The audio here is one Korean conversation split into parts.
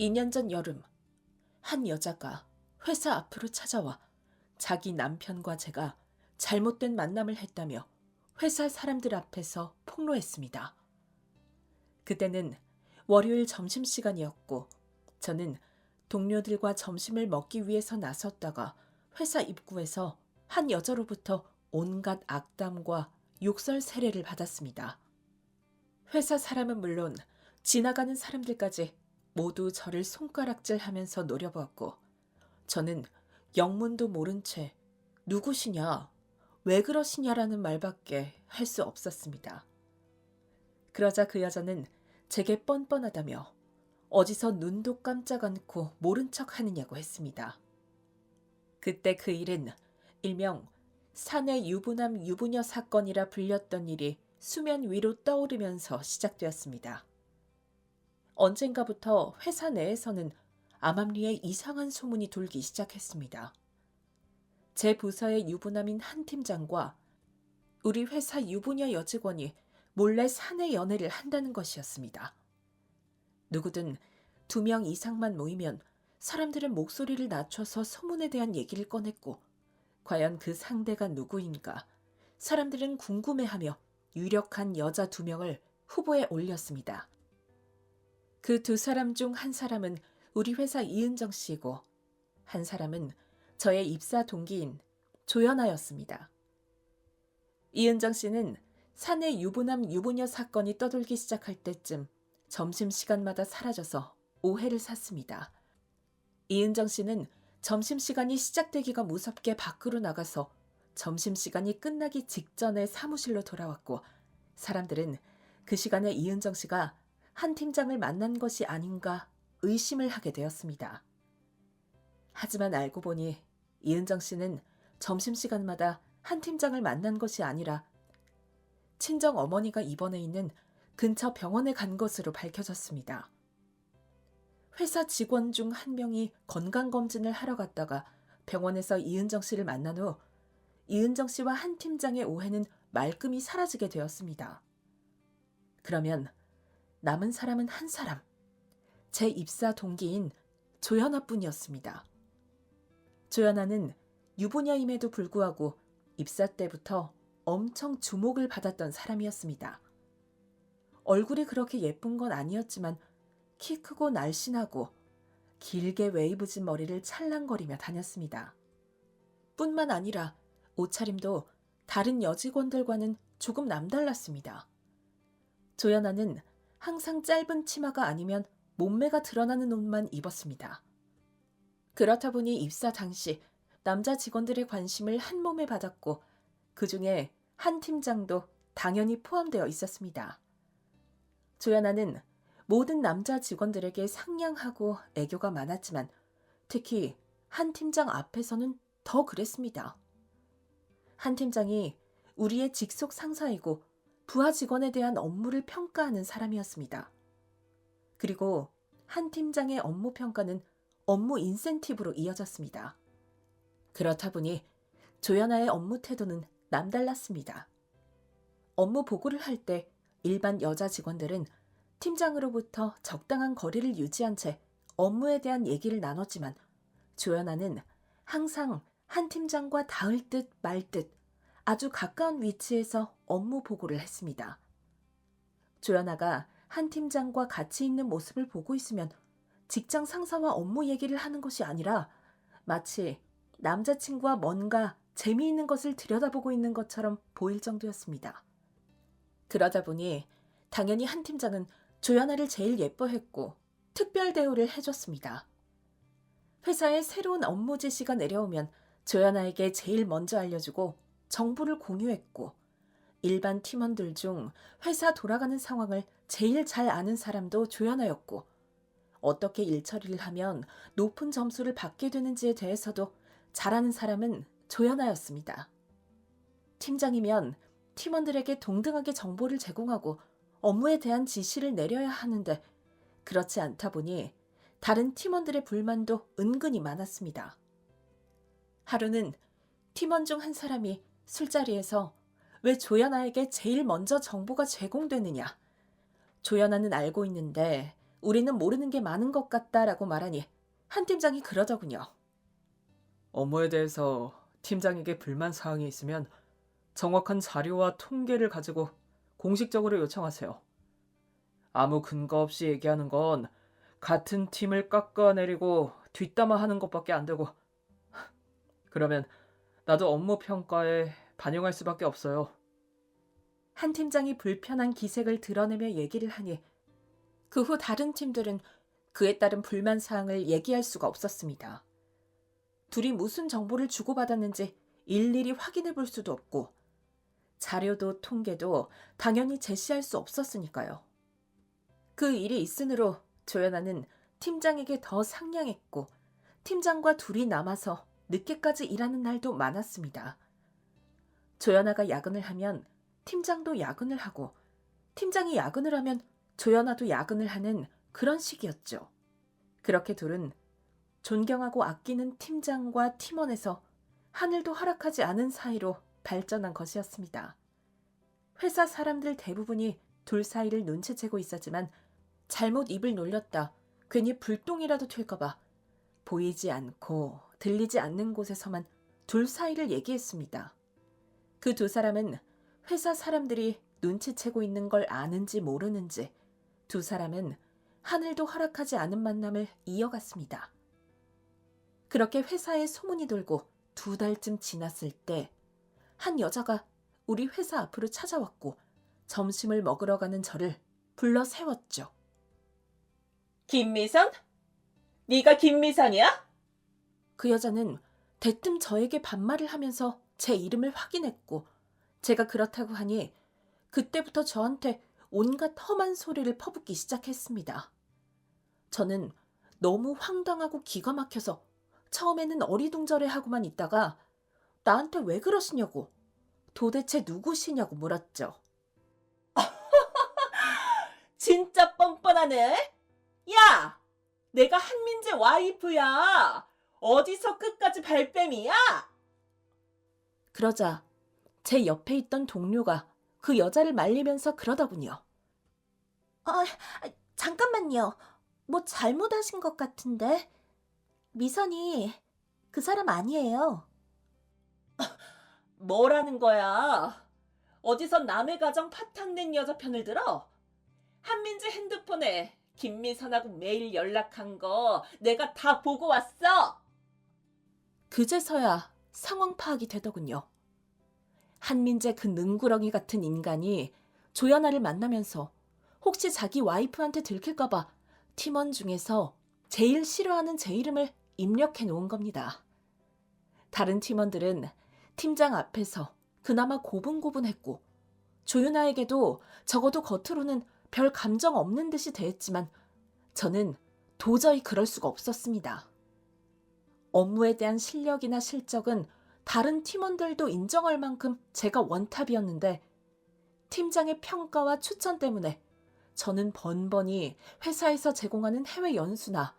2년 전 여름, 한 여자가 회사 앞으로 찾아와 자기 남편과 제가 잘못된 만남을 했다며 회사 사람들 앞에서 폭로했습니다. 그때는 월요일 점심시간이었고 저는 동료들과 점심을 먹기 위해서 나섰다가 회사 입구에서 한 여자로부터 온갖 악담과 욕설 세례를 받았습니다. 회사 사람은 물론 지나가는 사람들까지 모두 저를 손가락질하면서 노려보았고 저는 영문도 모른 채 누구시냐, 왜 그러시냐라는 말밖에 할 수 없었습니다. 그러자 그 여자는 제게 뻔뻔하다며 어디서 눈도 깜짝 않고 모른 척 하느냐고 했습니다. 그때 그 일은 일명 사내 유부남 유부녀 사건이라 불렸던 일이 수면 위로 떠오르면서 시작되었습니다. 언젠가부터 회사 내에서는 암암리에 이상한 소문이 돌기 시작했습니다. 제 부서의 유부남인 한 팀장과 우리 회사 유부녀 여직원이 몰래 사내 연애를 한다는 것이었습니다. 누구든 2명 이상만 모이면 사람들은 목소리를 낮춰서 소문에 대한 얘기를 꺼냈고 과연 그 상대가 누구인가 사람들은 궁금해하며 유력한 여자 2명을 후보에 올렸습니다. 그 2사람 중 한 사람은 우리 회사 이은정 씨이고 한 사람은 저의 입사 동기인 조연아였습니다. 이은정 씨는 사내 유부남 유부녀 사건이 떠돌기 시작할 때쯤 점심시간마다 사라져서 오해를 샀습니다. 이은정 씨는 점심시간이 시작되기가 무섭게 밖으로 나가서 점심시간이 끝나기 직전에 사무실로 돌아왔고 사람들은 그 시간에 이은정 씨가 한 팀장을 만난 것이 아닌가 의심을 하게 되었습니다. 하지만 알고 보니 이은정 씨는 점심시간마다 한 팀장을 만난 것이 아니라 친정 어머니가 입원해 있는 근처 병원에 간 것으로 밝혀졌습니다. 회사 직원 중 한 명이 건강검진을 하러 갔다가 병원에서 이은정 씨를 만난 후 이은정 씨와 한 팀장의 오해는 말끔히 사라지게 되었습니다. 그러면 남은 사람은 한 사람, 제 입사 동기인 조연아뿐이었습니다. 조연아는 유부녀임에도 불구하고 입사 때부터 엄청 주목을 받았던 사람이었습니다. 얼굴이 그렇게 예쁜 건 아니었지만 키 크고 날씬하고 길게 웨이브진 머리를 찰랑거리며 다녔습니다. 뿐만 아니라 옷차림도 다른 여직원들과는 조금 남달랐습니다. 조연아는 항상 짧은 치마가 아니면 몸매가 드러나는 옷만 입었습니다. 그렇다 보니 입사 당시 남자 직원들의 관심을 한 몸에 받았고 그 중에 한 팀장도 당연히 포함되어 있었습니다. 조연아는 모든 남자 직원들에게 상냥하고 애교가 많았지만 특히 한 팀장 앞에서는 더 그랬습니다. 한 팀장이 우리의 직속 상사이고 부하 직원에 대한 업무를 평가하는 사람이었습니다. 그리고 한 팀장의 업무 평가는 업무 인센티브로 이어졌습니다. 그렇다 보니 조연아의 업무 태도는 남달랐습니다. 업무 보고를 할 때 일반 여자 직원들은 팀장으로부터 적당한 거리를 유지한 채 업무에 대한 얘기를 나눴지만 조연아는 항상 한 팀장과 닿을 듯 말 듯 아주 가까운 위치에서 업무 보고를 했습니다. 조연아가 한 팀장과 같이 있는 모습을 보고 있으면 직장 상사와 업무 얘기를 하는 것이 아니라 마치 남자친구와 뭔가 재미있는 것을 들여다보고 있는 것처럼 보일 정도였습니다. 그러다 보니 당연히 한 팀장은 조연아를 제일 예뻐했고 특별 대우를 해줬습니다. 회사에 새로운 업무 지시가 내려오면 조연아에게 제일 먼저 알려주고 정보를 공유했고 일반 팀원들 중 회사 돌아가는 상황을 제일 잘 아는 사람도 조연아였고 어떻게 일 처리를 하면 높은 점수를 받게 되는지에 대해서도 잘 아는 사람은 조연아였습니다. 팀장이면 팀원들에게 동등하게 정보를 제공하고 업무에 대한 지시를 내려야 하는데 그렇지 않다 보니 다른 팀원들의 불만도 은근히 많았습니다. 하루는 팀원 중 한 사람이 술자리에서 왜 조연아에게 제일 먼저 정보가 제공되느냐. 조연아는 알고 있는데 우리는 모르는 게 많은 것 같다라고 말하니 한 팀장이 그러더군요. 업무에 대해서 팀장에게 불만 사항이 있으면 정확한 자료와 통계를 가지고 공식적으로 요청하세요. 아무 근거 없이 얘기하는 건 같은 팀을 깎아내리고 뒷담화하는 것밖에 안 되고, 그러면 나도 업무 평가에 반영할 수밖에 없어요. 한 팀장이 불편한 기색을 드러내며 얘기를 하니 그 후 다른 팀들은 그에 따른 불만 사항을 얘기할 수가 없었습니다. 둘이 무슨 정보를 주고받았는지 일일이 확인해 볼 수도 없고 자료도 통계도 당연히 제시할 수 없었으니까요. 그 일이 있으므로 조연아는 팀장에게 더 상냥했고 팀장과 둘이 남아서 늦게까지 일하는 날도 많았습니다. 조연아가 야근을 하면 팀장도 야근을 하고 팀장이 야근을 하면 조연아도 야근을 하는 그런 식이었죠. 그렇게 둘은 존경하고 아끼는 팀장과 팀원에서 하늘도 허락하지 않은 사이로 발전한 것이었습니다. 회사 사람들 대부분이 둘 사이를 눈치채고 있었지만 잘못 입을 놀렸다 괜히 불똥이라도 튈까봐 보이지 않고 들리지 않는 곳에서만 둘 사이를 얘기했습니다. 그 두 사람은 회사 사람들이 눈치채고 있는 걸 아는지 모르는지 두 사람은 하늘도 허락하지 않은 만남을 이어갔습니다. 그렇게 회사에 소문이 돌고 2달쯤 지났을 때 한 여자가 우리 회사 앞으로 찾아왔고 점심을 먹으러 가는 저를 불러 세웠죠. 김미선? 네가 김미선이야? 그 여자는 대뜸 저에게 반말을 하면서 제 이름을 확인했고 제가 그렇다고 하니 그때부터 저한테 온갖 험한 소리를 퍼붓기 시작했습니다. 저는 너무 황당하고 기가 막혀서 처음에는 어리둥절해하고만 있다가 나한테 왜 그러시냐고, 도대체 누구시냐고 물었죠. 진짜 뻔뻔하네. 야! 내가 한민재 와이프야. 어디서 끝까지 발뺌이야? 그러자 제 옆에 있던 동료가 그 여자를 말리면서 그러더군요. 잠깐만요. 뭐 잘못하신 것 같은데. 미선이 그 사람 아니에요. 뭐라는 거야? 어디서 남의 가정 파탄낸 여자 편을 들어? 한민재 핸드폰에 김미선하고 매일 연락한 거 내가 다 보고 왔어. 그제서야 상황 파악이 되더군요. 한민재 그 능구렁이 같은 인간이 조연아를 만나면서 혹시 자기 와이프한테 들킬까봐 팀원 중에서 제일 싫어하는 제 이름을 입력해 놓은 겁니다. 다른 팀원들은 팀장 앞에서 그나마 고분고분했고 조연아에게도 적어도 겉으로는 별 감정 없는 듯이 대했지만 저는 도저히 그럴 수가 없었습니다. 업무에 대한 실력이나 실적은 다른 팀원들도 인정할 만큼 제가 원탑이었는데 팀장의 평가와 추천 때문에 저는 번번이 회사에서 제공하는 해외 연수나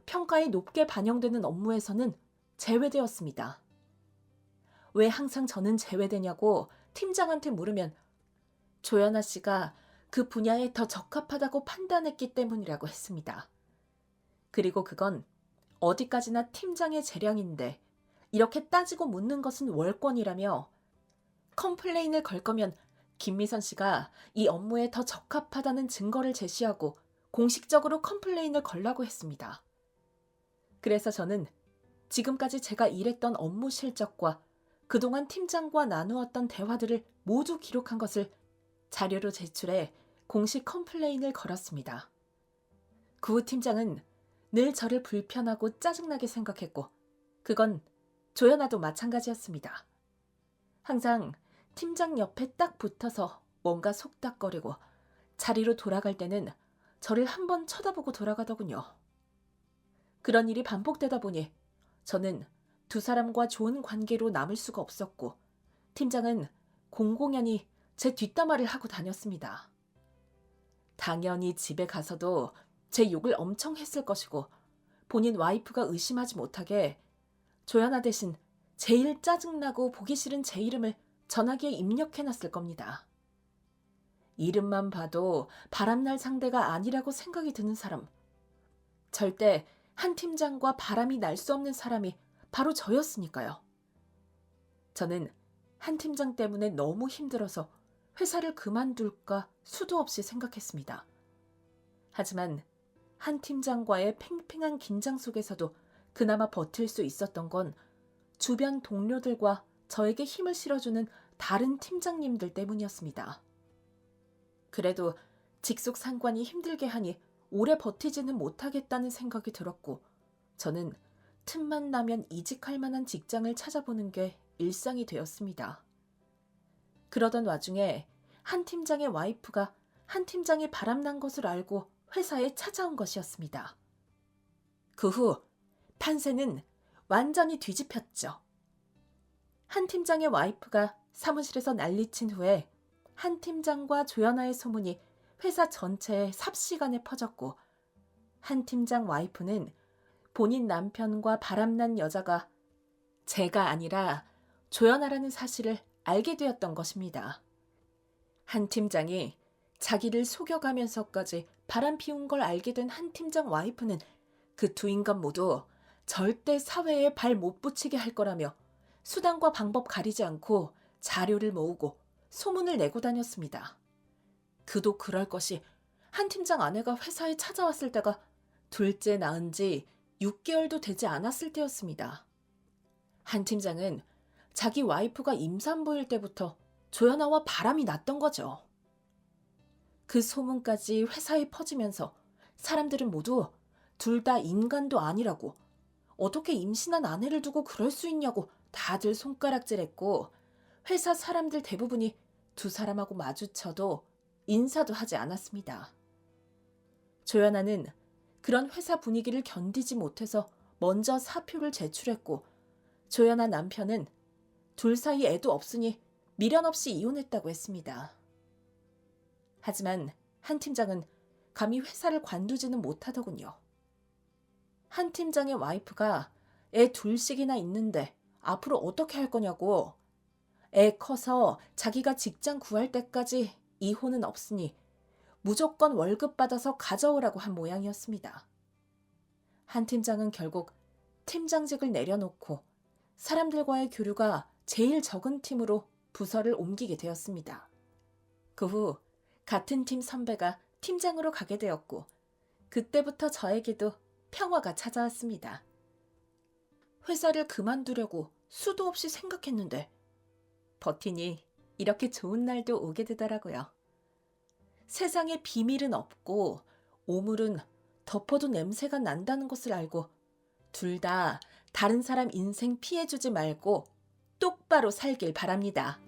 평가에 높게 반영되는 업무에서는 제외되었습니다. 왜 항상 저는 제외되냐고 팀장한테 물으면 조연아 씨가 그 분야에 더 적합하다고 판단했기 때문이라고 했습니다. 그리고 그건 어디까지나 팀장의 재량인데 이렇게 따지고 묻는 것은 월권이라며 컴플레인을 걸 거면 김미선 씨가 이 업무에 더 적합하다는 증거를 제시하고 공식적으로 컴플레인을 걸라고 했습니다. 그래서 저는 지금까지 제가 일했던 업무 실적과 그동안 팀장과 나누었던 대화들을 모두 기록한 것을 자료로 제출해 공식 컴플레인을 걸었습니다. 그 후 팀장은 늘 저를 불편하고 짜증나게 생각했고 그건 조연아도 마찬가지였습니다. 항상 팀장 옆에 딱 붙어서 뭔가 속닥거리고 자리로 돌아갈 때는 저를 한번 쳐다보고 돌아가더군요. 그런 일이 반복되다 보니 저는 두 사람과 좋은 관계로 남을 수가 없었고 팀장은 공공연히 제 뒷담화를 하고 다녔습니다. 당연히 집에 가서도 제 욕을 엄청 했을 것이고 본인 와이프가 의심하지 못하게 조연아 대신 제일 짜증나고 보기 싫은 제 이름을 전화기에 입력해놨을 겁니다. 이름만 봐도 바람날 상대가 아니라고 생각이 드는 사람. 절대 한 팀장과 바람이 날 수 없는 사람이 바로 저였으니까요. 저는 한 팀장 때문에 너무 힘들어서 회사를 그만둘까 수도 없이 생각했습니다. 하지만 한 팀장과의 팽팽한 긴장 속에서도 그나마 버틸 수 있었던 건 주변 동료들과 저에게 힘을 실어주는 다른 팀장님들 때문이었습니다. 그래도 직속 상관이 힘들게 하니 오래 버티지는 못하겠다는 생각이 들었고, 저는 틈만 나면 이직할 만한 직장을 찾아보는 게 일상이 되었습니다. 그러던 와중에 한 팀장의 와이프가 한 팀장이 바람난 것을 알고 회사에 찾아온 것이었습니다. 그 후 판세는 완전히 뒤집혔죠. 한 팀장의 와이프가 사무실에서 난리친 후에 한 팀장과 조연아의 소문이 회사 전체에 삽시간에 퍼졌고, 한 팀장 와이프는 본인 남편과 바람난 여자가 제가 아니라 조연아라는 사실을 알게 되었던 것입니다. 한 팀장이 자기를 속여가면서까지 바람 피운 걸 알게 된 한 팀장 와이프는 그 두 인간 모두 절대 사회에 발 못 붙이게 할 거라며 수단과 방법 가리지 않고 자료를 모으고 소문을 내고 다녔습니다. 그도 그럴 것이 한 팀장 아내가 회사에 찾아왔을 때가 둘째 낳은 지 6개월도 되지 않았을 때였습니다. 한 팀장은 자기 와이프가 임산부일 때부터 조연아와 바람이 났던 거죠. 그 소문까지 회사에 퍼지면서 사람들은 모두 둘 다 인간도 아니라고, 어떻게 임신한 아내를 두고 그럴 수 있냐고 다들 손가락질했고, 회사 사람들 대부분이 두 사람하고 마주쳐도 인사도 하지 않았습니다. 조연아는 그런 회사 분위기를 견디지 못해서 먼저 사표를 제출했고, 조연아 남편은 둘 사이 애도 없으니 미련 없이 이혼했다고 했습니다. 하지만 한 팀장은 감히 회사를 관두지는 못하더군요. 한 팀장의 와이프가 애 둘씩이나 있는데 앞으로 어떻게 할 거냐고, 애 커서 자기가 직장 구할 때까지 이혼은 없으니 무조건 월급 받아서 가져오라고 한 모양이었습니다. 한 팀장은 결국 팀장직을 내려놓고 사람들과의 교류가 제일 적은 팀으로 부서를 옮기게 되었습니다. 그 후 같은 팀 선배가 팀장으로 가게 되었고, 그때부터 저에게도 평화가 찾아왔습니다. 회사를 그만두려고 수도 없이 생각했는데 버티니 이렇게 좋은 날도 오게 되더라고요. 세상에 비밀은 없고 오물은 덮어도 냄새가 난다는 것을 알고 둘 다 다른 사람 인생 피해주지 말고 똑바로 살길 바랍니다.